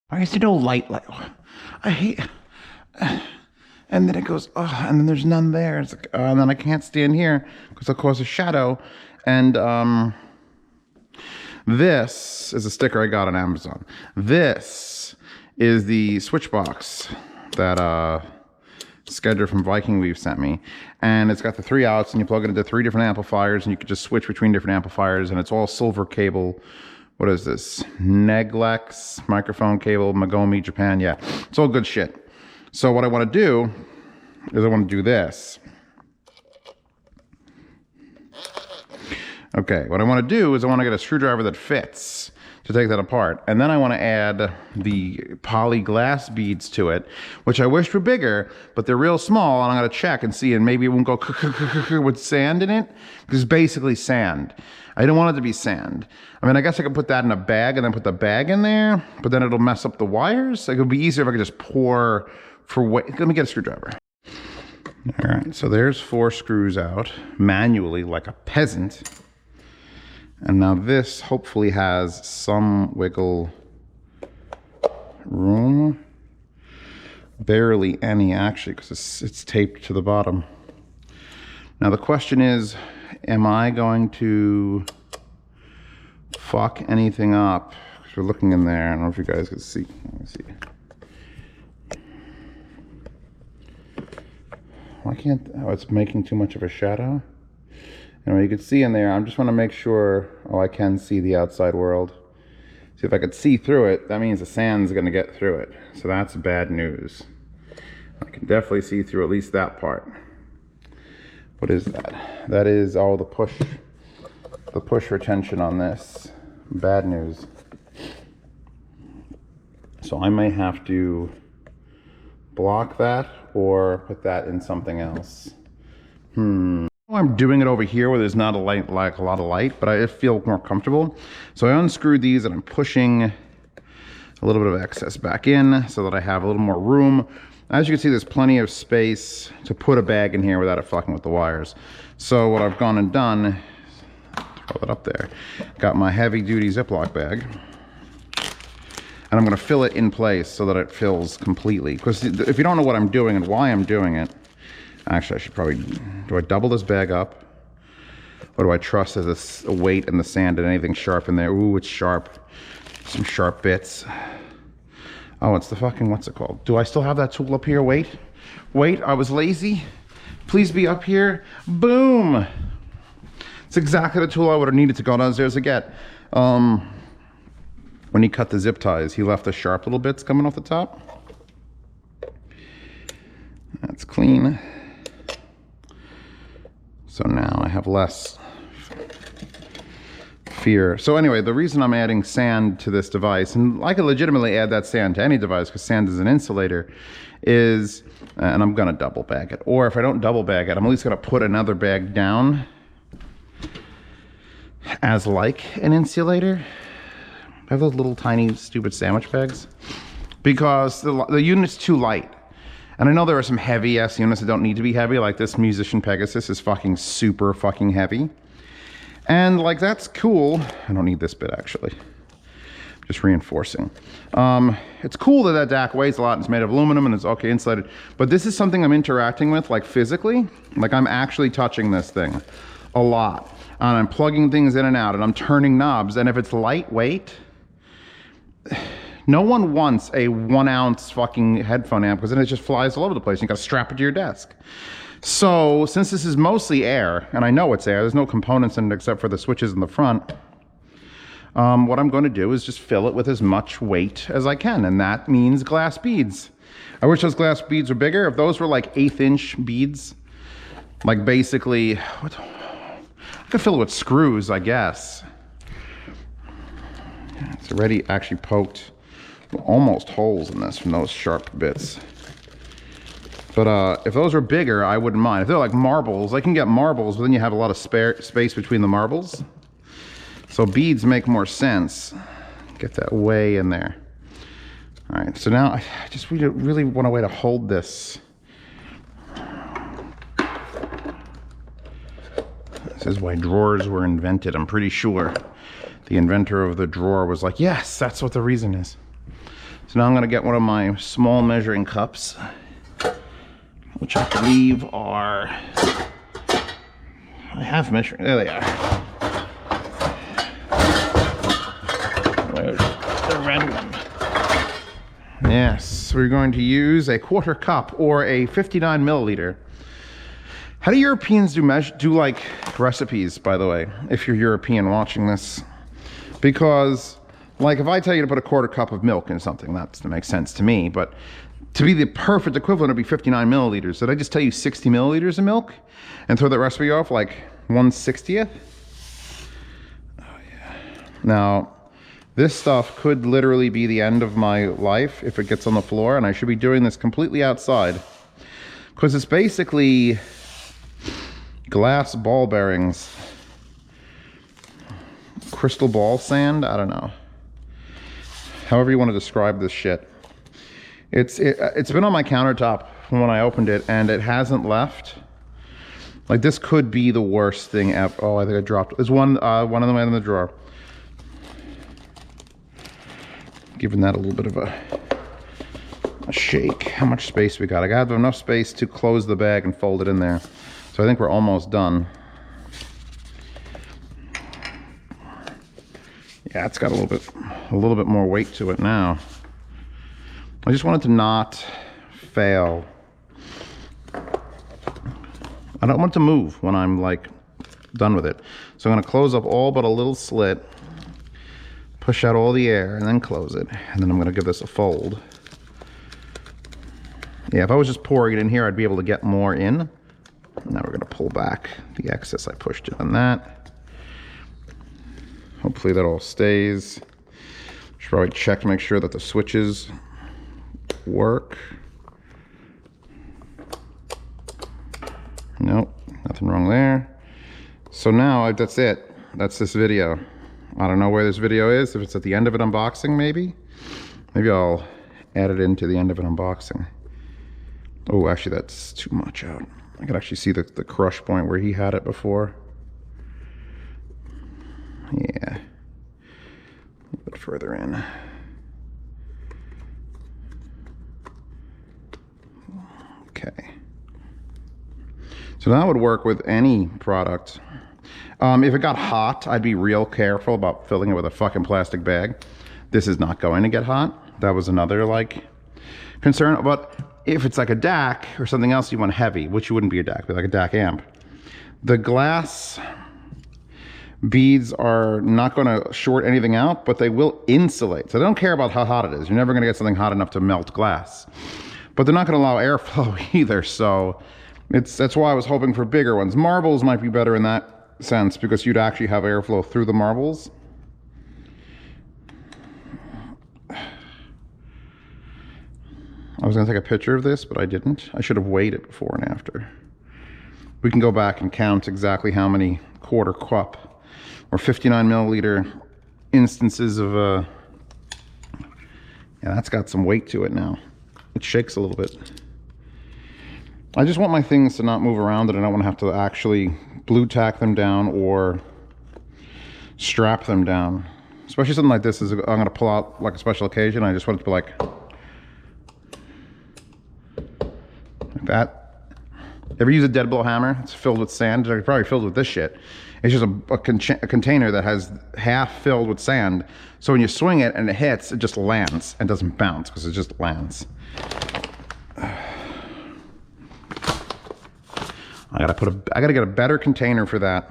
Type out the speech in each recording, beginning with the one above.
Why is there no light? I hate. And then it goes, oh, and then there's none there. It's like, and then I can't stand here because it'll cause a shadow. And this is a sticker I got on Amazon. This is the switch box that Skedra from Vikingweave sent me. And it's got the 3 outs, and you plug it into 3 different amplifiers, and you can just switch between different amplifiers, and it's all silver cable. What is this? Neglex microphone cable, Magomi, Japan. Yeah, it's all good shit. So what I want to do is I want to do this. Okay, what I want to do is I want to get a screwdriver that fits to take that apart. And then I want to add the poly glass beads to it, which I wish were bigger, but they're real small, and I'm going to check and see, and maybe it won't go with sand in it, because it's basically sand. I don't want it to be sand. I mean, I guess I could put that in a bag and then put the bag in there, but then it'll mess up the wires. Like, it would be easier if I could just pour for weight. Let me get a screwdriver. All right, so there's 4 screws out manually like a peasant. And now this hopefully has some wiggle room. Barely any, actually, because it's taped to the bottom. Now the question is, am I going to fuck anything up? Because we're looking in there. I don't know if you guys can see. Let me see. Why can't, oh, it's making too much of a shadow. Anyway, you can see in there, I just want to make sure, oh, I can see the outside world. See, if I could see through it, that means the sand's going to get through it. So that's bad news. I can definitely see through at least that part. What is that? That is all the push retention on this. Bad news. So I may have to block that or put that in something else. I'm doing it over here where there's not a light, like a lot of light, but I feel more comfortable. So I unscrewed these and I'm pushing a little bit of excess back in so that I have a little more room. As you can see, there's plenty of space to put a bag in here without it fucking with the wires. So what I've gone and done, throw that up there, got my heavy duty Ziploc bag. And I'm gonna fill it in place so that it fills completely. Because if you don't know what I'm doing and why I'm doing it, actually I should probably, do I double this bag up? Or do I trust there's a weight in the sand and anything sharp in there? Ooh, it's sharp. Some sharp bits. Oh, it's the fucking, what's it called? Do I still have that tool up here? Wait, I was lazy. Please be up here. Boom. It's exactly the tool I would have needed to go downstairs to get. When he cut the zip ties, he left the sharp little bits coming off the top. That's clean. So now I have less fear. So anyway, the reason I'm adding sand to this device, and I could legitimately add that sand to any device because sand is an insulator, is, and I'm gonna double bag it. Or if I don't double bag it, I'm at least gonna put another bag down as like an insulator. I have those little tiny stupid sandwich bags because the unit's too light. And I know there are some heavy ass units that don't need to be heavy, like this Musician Pegasus is fucking super fucking heavy. And like, that's cool. I don't need this bit actually. Just reinforcing. It's cool that that DAC weighs a lot and it's made of aluminum and it's okay insulated. But this is something I'm interacting with, like physically. Like I'm actually touching this thing a lot. And I'm plugging things in and out and I'm turning knobs. And if it's lightweight, no one wants a 1 ounce fucking headphone amp because then it just flies all over the place. You gotta strap it to your desk. So since this is mostly air, and I know it's air, there's no components in it except for the switches in the front. What I'm going to do is just fill it with as much weight as I can, and that means glass beads. I wish those glass beads were bigger. If those were like 1/8 inch beads, like basically, I could fill it with screws, I guess. It's already actually poked almost holes in this from those sharp bits. But if those were bigger, I wouldn't mind. If they're like marbles, I can get marbles, but then you have a lot of spare space between the marbles. So beads make more sense. Get that way in there. All right, so now I just really want a way to hold this. This is why drawers were invented, I'm pretty sure. The inventor of the drawer was like, yes, that's what the reason is. So now I'm gonna get one of my small measuring cups, which I believe are, I have measuring, there they are. Where's the red one? Yes, we're going to use a 1/4 cup or a 59 milliliter. How do Europeans do like recipes, by the way, if you're European watching this? Because, like, if I tell you to put a 1/4 cup of milk in something, that makes sense to me, but to be the perfect equivalent, it'd be 59 milliliters. Did I just tell you 60 milliliters of milk and throw that recipe off like 1/60th? Oh, yeah. Now, this stuff could literally be the end of my life if it gets on the floor, and I should be doing this completely outside. Because it's basically glass ball bearings. Crystal ball sand? I don't know. However you want to describe this shit. It's been on my countertop from when I opened it, and it hasn't left. Like, this could be the worst thing ever. Oh, I think I dropped. There's one of them in the drawer. Giving that a little bit of a shake. How much space we got? I got enough space to close the bag and fold it in there. So I think we're almost done. Yeah, it's got a little bit more weight to it now. I just want it to not fail. I don't want it to move when I'm like done with it. So I'm gonna close up all but a little slit, push out all the air, and then close it. And then I'm gonna give this a fold. Yeah, if I was just pouring it in here, I'd be able to get more in. Now we're gonna pull back the excess I pushed in that. Hopefully that all stays. Should probably check to make sure that the switches work. Nope, nothing wrong there. So now that's it. That's this video. I don't know where this video is. If it's at the end of an unboxing, maybe. Maybe I'll add it into the end of an unboxing. Oh, actually that's too much out. I can actually see the crush point where he had it before. Yeah, a little bit further in. Okay. So that would work with any product. If it got hot, I'd be real careful about filling it with a fucking plastic bag. This is not going to get hot. That was another like concern. But if it's like a DAC or something else you want heavy, which wouldn't be a DAC, but like a DAC amp, the glass beads are not going to short anything out, but they will insulate. So they don't care about how hot it is. You're never going to get something hot enough to melt glass. But they're not going to allow airflow either. So that's why I was hoping for bigger ones. Marbles might be better in that sense because you'd actually have airflow through the marbles. I was going to take a picture of this, but I didn't. I should have weighed it before and after. We can go back and count exactly how many 1/4 cup or 59 milliliter instances of yeah, that's got some weight to it now. It shakes a little bit. I just want my things to not move around, and I don't want to have to actually glue tack them down or strap them down. Especially something like this is I'm going to pull out like a special occasion. I just want it to be like that. Ever use a dead blow hammer? It's filled with sand. It's probably filled with this shit. It's just a container that has half filled with sand. So when you swing it and it hits, it just lands and doesn't bounce because it just lands. I gotta get a better container for that.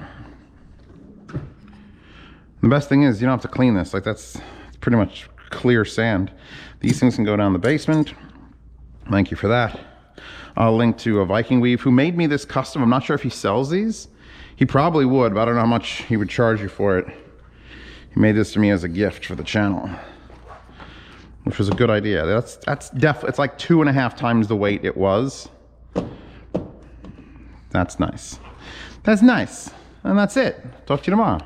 The best thing is you don't have to clean this. Like that's pretty much clear sand. These things can go down the basement. Thank you for that. I'll link to a Viking Weave who made me this custom. I'm not sure if he sells these. He probably would, but I don't know how much he would charge you for it. He made this to me as a gift for the channel, which was a good idea. That's definitely, it's like 2.5 times the weight it was. That's nice. That's nice. And that's it. Talk to you tomorrow.